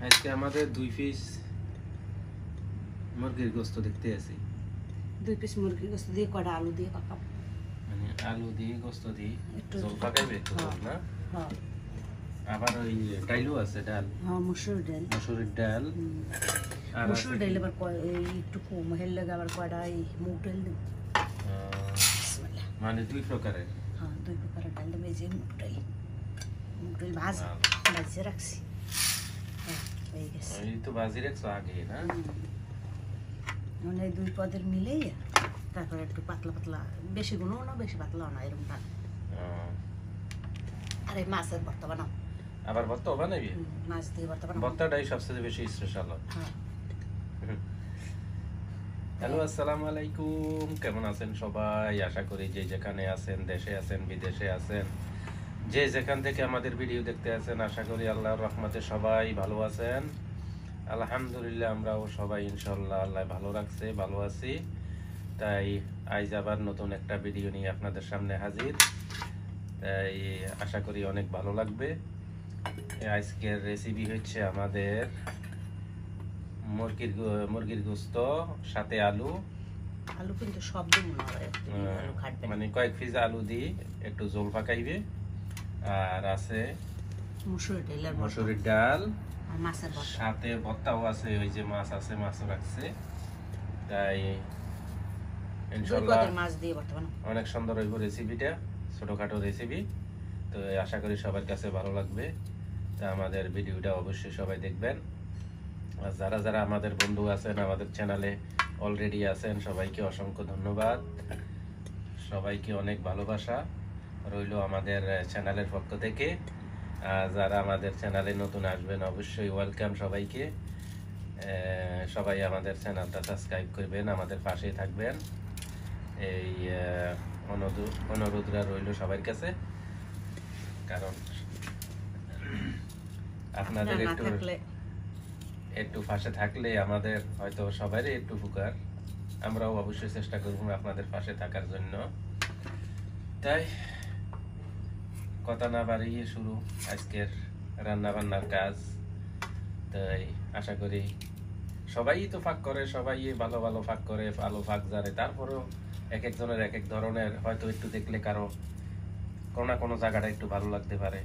আজকে আমাদের 2 পিস মুরগির গোশত দেখতে আছি। 2 পিস মুরগির গোশত দিয়ে কয়টা আলু দিয়ে পাকাব, মানে আলু দিয়ে গোশত দিয়ে একটু ঝোল পাকাইবে একটু না? হ্যাঁ। আবার ওই ডাইলও আছে, ডাল। হ্যাঁ, মসুর ডাল। মসুরের ডাল। আর মসুর ডাল আবার একটু কম হেল লাগে, আবার কয়টা এই মুগ ডাল দিব। মানে 2 প্রকারের। হ্যাঁ, 2 প্রকারের ডাল দেবো। এই যে মুগ ডাল ভাজিয়ে রাখছি। হ্যাঁ, হয়ে গেছে। এই তো ভাজি রাখছো আগে না? মানে এই 2 পদের মিলেই তারপরে একটু পাতলা পাতলা, বেশি গুণও না বেশি পাতলাও না, এরকম টান। আর এই মাছের ভর্তা বানাও। আবার ভর্তা বানাবি? মাছ দিয়ে ভর্তা বানাও। ভর্তাটাই সবচেয়ে বেশি স্পেশাল। হ্যাঁ। হ্যালো, আসসালামু আলাইকুম। কেমন আছেন সবাই? আশা করি যে যেখানে আছেন, দেশে আছেন, বিদেশে আছেন, যে যেখান থেকে আমাদের ভিডিও দেখতে আছেন, আশা করি আল্লাহর রহমতে সবাই ভালো আছেন। আলহামদুলিল্লাহ, আমরাও সবাই ইনশাআল্লাহ আল্লাহ ভালো রাখছে, ভালো আছি। তাই আজ আবার নতুন একটা ভিডিও নিয়ে আপনাদের সামনে হাজির। তাই আশা করি অনেক ভালো লাগবে। আজকের রেসিপি হচ্ছে আমাদের মুরগির গোশত সাথে আলু। আলু কিন্তু সব দিন মনে হয় আলু খাটবে, মানে কয়েক পিস আলু দিয়ে একটু ঝোল পাকাইবে। আর আছে মসুরের ডাল, আর মাছের ভর্তা, সাথে ভর্তাও আছে। ওই যে মাছ আছে, মাছও রাখছে। তাই ইনশাআল্লাহ মাছ দিয়ে ভর্তা বানাও। অনেক সুন্দর হইব রেসিপিটা, ছোটখাটো রেসিপি। তো আশা করি সবার কাছে ভালো লাগবে। তা আমাদের ভিডিওটা অবশ্যই সবাই দেখবেন। আর যারা যারা আমাদের বন্ধু আছেন, আমাদের চ্যানেলে অলরেডি আছেন, সবাইকে অসংখ্য ধন্যবাদ। সবাইকে অনেক ভালোবাসা রইল আমাদের চ্যানেলের পক্ষ থেকে। যারা আমাদের চ্যানেলে নতুন আসবেন, অবশ্যই ওয়েলকাম সবাইকে। সবাই আমাদের চ্যানেলটা সাবস্ক্রাইব করবেন, আমাদের পাশেই থাকবেন। এই অনুরোধটা রইল সবার কাছে। কারণ আপনাদের একটু পাশে থাকলে আমাদের হয়তো সবারই একটু উপকার। আমরাও অবশ্যই চেষ্টা করব আপনাদের পাশে থাকার জন্য। তাই কথা না বাড়িয়ে শুরু আজকের রান্না বান্নার কাজ। তাই আশা করি সবাই তো ফাঁক করে, সবাই ভালো ভালো ফাঁক করে, ভালো ফাঁক জানে। তারপরেও এক একজনের এক এক ধরনের, হয়তো একটু দেখলে কারো কোনো না কোনো জায়গাটা একটু ভালো লাগতে পারে।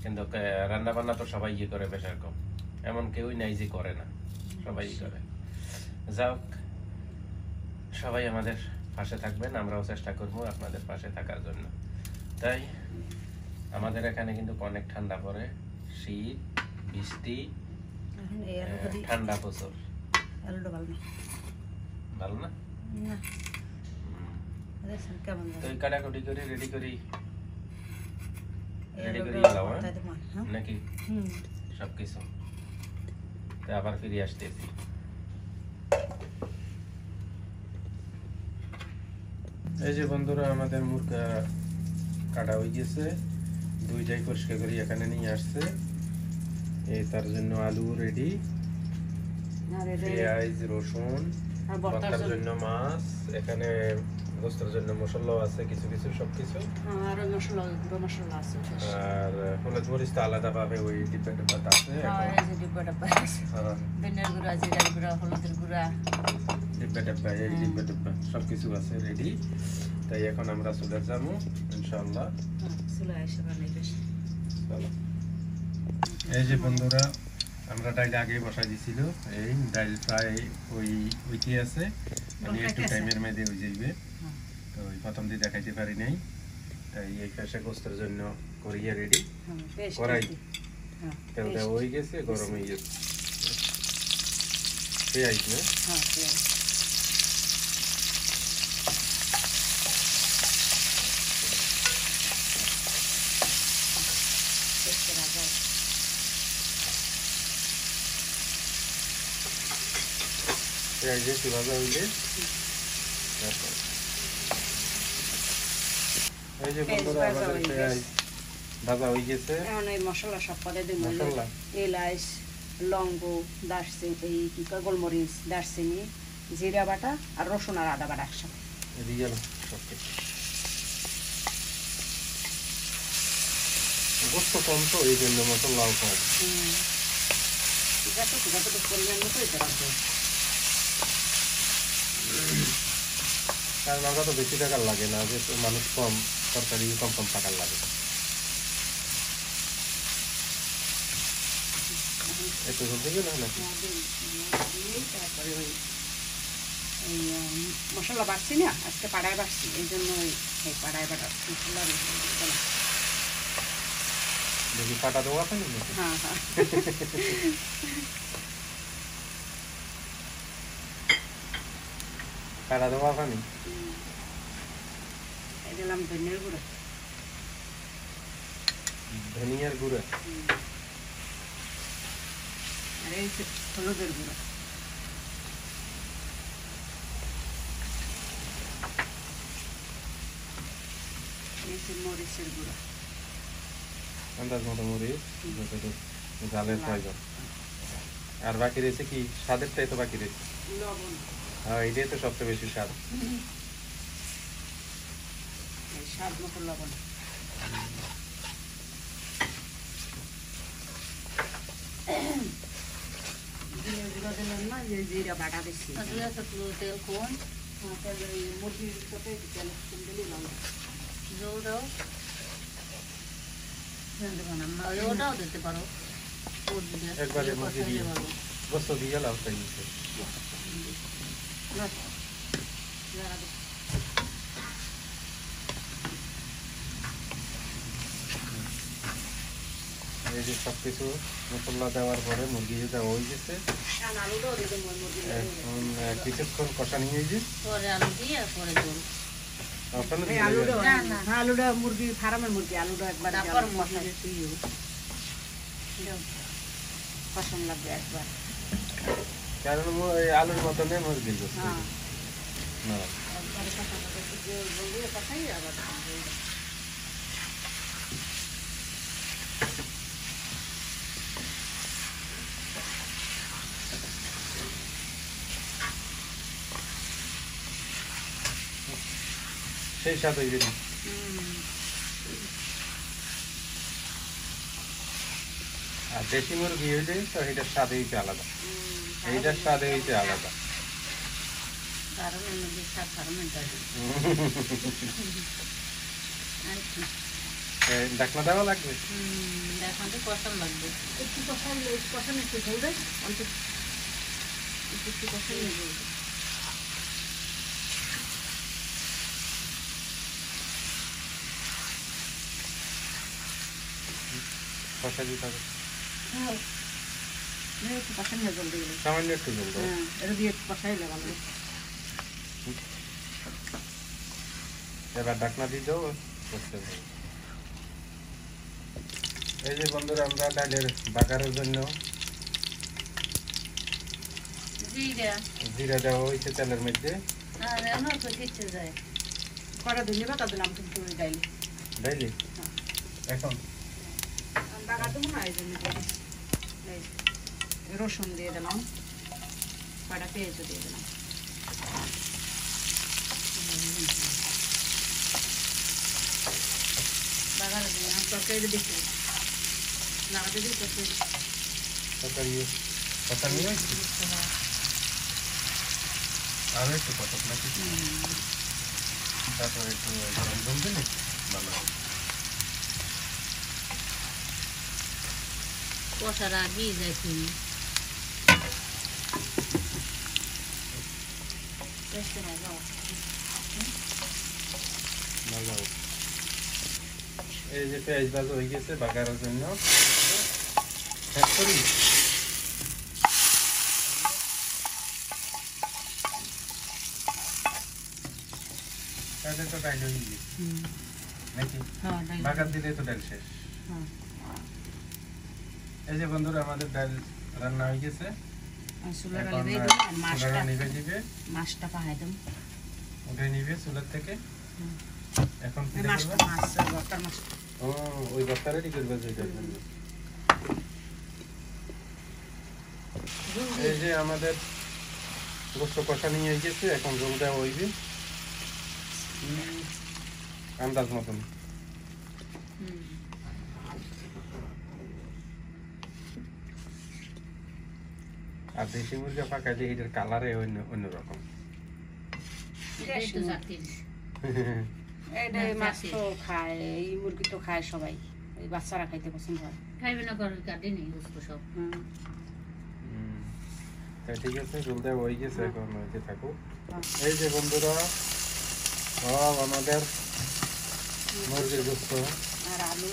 কিন্তু রান্না বান্না তো সবাই করে, বেশ এরকম এমন কেউই নাই যে করে না, সবাই করে। যাক, সবাই আমাদের পাশে থাকবেন, আমরাও চেষ্টা করব আপনাদের পাশে থাকার জন্য। তাই আমাদের এখানে কিন্তু অনেক ঠান্ডা পড়ে, শীত, বৃষ্টি, ঠান্ডা প্রচুর। ভালো না? তো কাটাকুটি করে রেডি করি নাকি সবকিছু। তো আবার ফিরে আসতেছি। এই যে বন্ধুরা, আমাদের মুরগা কাটা হয়ে গেছে, 2টাই পরিষ্কার করে এখানে নিয়ে আসছে। এই তার জন্য আলু রেডি, পেঁয়াজ, রসুন, ভর্তার জন্য মাছ, এখানে গোস্তের জন্য মশলাও আছে, কিছু কিছু সবকিছু। আর মশলা আছে, আর হলুদ মরিচ তো আলাদা পাবে, ওই ডিব্বা ডিব্বাটা আছে। ডিব্বা ডিব্বা আছে, ধনিয়ার গুঁড়া, জিরার গুঁড়া, হলুদের গুঁড়া, ডিব্বা ডিব্বা, এই ডিব্বা ডিব্বা সবকিছু আছে রেডি। তাই এখন আমরা চলে যাবো ইনশাআল্লাহ। চলে আসে বানাইবে। চলো। এই যে বন্ধুরা, আমরা ডাইল আগে বসাই দিছিল। এই ডাইল প্রায় ওইটি আছে, মানে একটু টাইমের মধ্যে হয়ে যাইবে। তো ওই প্রথম দিয়ে দেখাইতে পারি নাই। তাই এই ফেসা গোস্তের জন্য করিয়া রেডি। করাই তেলটা হয়ে গেছে, গরম হয়ে গেছে। পেঁয়াজ না? হ্যাঁ, পেঁয়াজ। পেঁয়াজ একটু ভাজা হইলে এই যে বন্ধুরা, আমাদের পেঁয়াজ ভাজা হয়ে গেছে। এখন এই মশলা সব পদে দিব। এলাচ, লবঙ্গ, দারচিনি, কি কয় গোলমরিচ, দারচিনি, জিরা বাটা আর রসুন আর আদা বাটা একসাথে দিয়ে গেল সব কিছু। গোস্ত কম তো এই জন্য মশলাও কম। ঠিক আছে, যতটুকু পরিমাণ মতো এটা রাখবো। কারণ আমরা তো বেশি টাকার লাগে না, যেহেতু মানুষ কম, তরকারি কম কম টাকার লাগে। একটু ঝোল দিবে না নাকি? তারপরে ওই এই মশলা বাড়ছি না, আজকে পাড়ায় বাড়ছি, এই জন্য এই পাড়ায় বাটা মশলা। দেখি পাটা দেওয়া আছে নাকি? হ্যাঁ হ্যাঁ, পাটা দেওয়া আছে নি? এই দিলাম ধনিয়ার গুঁড়ো, ধনিয়ার গুঁড়া, আর এই হলুদের গুঁড়ো, এই মরিচের গুঁড়ো, আন্দাজ মতো মরিচ, যতটুকু ঝালের প্রয়োজন। আর বাকি রয়েছে কি? স্বাদেরটাই তো বাকি রয়েছে। লবণ, হ্যাঁ, এটাই তো সবচেয়ে বেশি স্বাদ। এই স্বাদ মতো লবণ। জিরে গুঁড়ো দিলাম না, যে জিরা বাটা দিচ্ছি। তেল কোন মুরগির সাথে তেল দিলে ভালো। ওটাও ওটাও দিতে পারো। একবারে মুরগি দিয়ে গোস্ত দিয়ে লাউ খাই দিচ্ছে। এই যে সব কিছু মশলা দেওয়ার পরে মুরগি দেওয়া হয়ে গেছে। এখন কিছুক্ষণ কষা নিয়ে যে পরে আলু দিয়ে পরে ঝোল। ওখানে এই আলুটা মুরগি ফার্মের মুরগি, আলুটা একবার তারপর মশলা পছন্দ লাগবে একবার। কারণ এই আলুর মতনে মুরগির গোস্ত হ্যাঁ, না। একবারে পছন্দ করতে যে বলবি কথাই আবার সেই স্বাদ হয়ে যাবে। আর দেশি মুরগি হইলে তো এটার স্বাদ হইতে আলাদা, এইটার স্বাদ হইতে আলাদা। কারণ অন্যদের স্বাদ ফার্মেন্টার আর কি ডাকনা দেওয়া লাগবে। এখন তো পছন্দ লাগবে। একটু কষানো একটু ঝোল দেয়, অন্তত একটু কষানো ঝোল। কষা দিতে হবে, হ্যাঁ, একটু কষানো জল দিয়ে দিলে। সামান্য একটু জল দেবো। হ্যাঁ, এটা দিয়ে কষাইলে ভালো। এবার ডাকনা দিয়ে দেবো, করতে হবে। এই যে বন্ধুরা, আমরা ডালের বাগারের জন্য জিরা দেওয়া হয়েছে তেলের মধ্যে। আর এমন তো দিচ্ছে যায়। কটা ধন্যবাদ তাদের নাম কিন্তু ডাইলি ডাইলি এখন বাগাতে মনে হয় রসুন দিয়ে দিলাম, কটা পেঁয়াজও দিয়ে দিলাম। বাগারে দিয়ে তরকারিটা দেখি লাগাতে দিই তরকারি। তরকারি কষা নিয়ে হয়েছে, আরও একটু কষক নাকি, তারপরে একটু গরম জল দিলে ভালো হবে। কষার আগেই যায় তুমি। ভালো হবে। এই যে পেঁয়াজ ভাজা হয়ে গেছে বাগারের জন্য, শেষ করি। তাহলে তো ডাইল হয়ে গেছে নাকি, বাগার দিলে তো ডাল শেষ। এই যে বন্ধুরা, আমাদের ডাল রান্না হয়ে গেছে। এখন নিভে দিবে, মাছটা পাহাই দেব, উঠে নিবে চুলার থেকে। এখন কি মাছটা করবে? মাছ বর্তার মাছ। ও, ওই বস্তা রেডি করবে যেটার জন্য। এই যে আমাদের গোস্ত কষা নিয়ে গেছে, এখন জল দেওয়া হইবে আন্দাজ মতন। আর দেশি মুরগি পাকাইলে এটার কালারে অন্যরকম। এটাই তো জাতির। এটা না, মাছ চাষি। তো খায়, এই মুরগি তো খায় সবাই, এই বাচ্চারা খাইতে পছন্দ হয়। খাইবে না করে কাটে নেই বুঝবো সব। হুম। তাই ঠিক আছে, জলদি হয়ে গেছে, হ্যাঁ। এখন হইতে থাকুক। হ্যাঁ। এই যে বন্ধুরা, সব আমাদের মুরগির গোস্ত আর আলু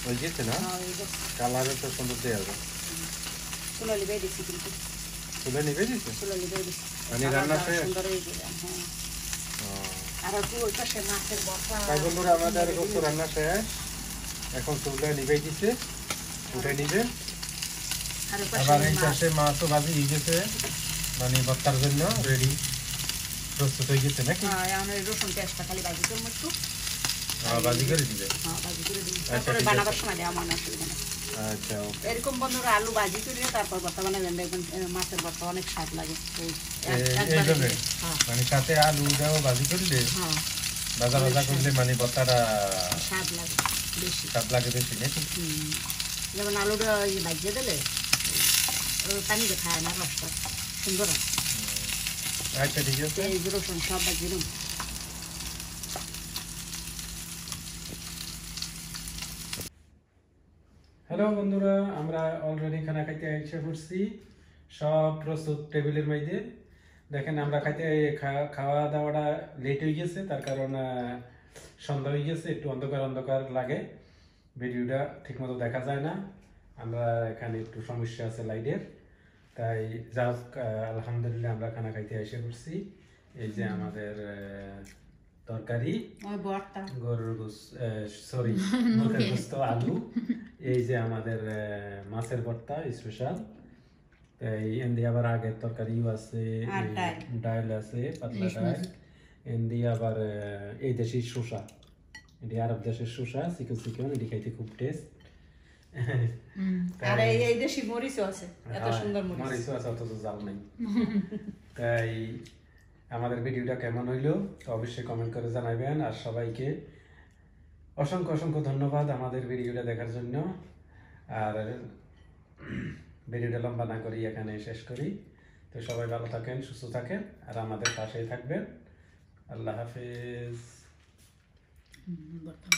হয়ে গেছে না? এই যে কালারে তো সুন্দর দেওয়া যাবে। চুলো লিবাই দিচ্ছি কিন্তু, তুলে নিবে দিচ্ছে? চুলো লিবাই দিচ্ছি। মানে রান্না শেষ? সুন্দর হয়ে গেছে, হ্যাঁ। আর একটু ওই পাশে মাছের বর্তা। তাই বন্ধুরা, আমাদের গোস্ত রান্না শেষ, এখন চুলে নিবে দিচ্ছে, উঠে নিবে। আর ওই আবার পাশে এই মাছ। পাশে মাছও ভাজি হয়ে গেছে, মানে ভর্তার জন্য রেডি, প্রস্তুত হয়ে গেছে নাকি? হ্যাঁ, এখন ওই রসুন পেঁয়াজটা খালি ভাজি করবো একটু। ভাজি করে দিবে। হ্যাঁ, ভাজি করে দিই। আচ্ছা, তারপরে ঠিক বানাবার আছে। সময় দেওয়া মনে অসুবিধা নেই। আচ্ছা, ওকে। এরকম বন্ধুরা আলু ভাজি করে তারপর ভর্তা বানাবেন, দেখবেন মাছের ভর্তা অনেক স্বাদ লাগে। একবারে এইভাবে দিলে। হ্যাঁ, মানে সাথে আলু দাও ভাজি করলে, হ্যাঁ, ভাজা ভাজা করলে মানে ভর্তাটা স্বাদ লাগে বেশি। স্বাদ লাগে বেশি নাকি? হুম। যেমন আলুটা ওই ভাজিয়ে দিলে ওই পানিতে খায় না, রসটা সুন্দর হয়। আচ্ছা, ঠিক আছে। এই যে রসুন সব ভাজিয়ে দিন। হ্যালো বন্ধুরা, আমরা অলরেডি খানা খাইতে এসে পড়ছি, সব প্রস্তুত টেবিলের মধ্যে। দেখেন আমরা খাইতে খাওয়া দাওয়াটা লেট হয়ে গেছে, তার কারণ সন্ধ্যা হয়ে গেছে, একটু অন্ধকার অন্ধকার লাগে, ভিডিওটা ঠিকমতো দেখা যায় না। আমরা এখানে একটু সমস্যা আছে লাইটের, তাই যা হোক, আলহামদুলিল্লাহ আমরা খানা খাইতে এসে পড়ছি। এই যে আমাদের তরকারি, ওই ভর্তা। গরুর সরি মুরগির গোস্ত, আলু, এই যে আমাদের মাছের ভর্তা স্পেশাল। এই এন্দি আবার আগের তরকারিও আছে, আর ডাল। ডাল আছে, পাতলা ডাল। এন্দি আবার এই দেশি শসা, এটি আরব দেশের শসা, চিকন চিকন, এটি খাইতে খুব টেস্ট। আর এই দেশি মরিচও আছে, এত সুন্দর মরিচ। মরিচও আছে, অথচ জাল নেই। তাই আমাদের ভিডিওটা কেমন হইলো তো অবশ্যই কমেন্ট করে জানাবেন। আর সবাইকে অসংখ্য অসংখ্য ধন্যবাদ আমাদের ভিডিওটা দেখার জন্য। আর ভিডিওটা লম্বা না করি এখানে শেষ করি। তো সবাই ভালো থাকেন, সুস্থ থাকেন, আর আমাদের পাশেই থাকবেন। আল্লাহ হাফেজ। ভর্তা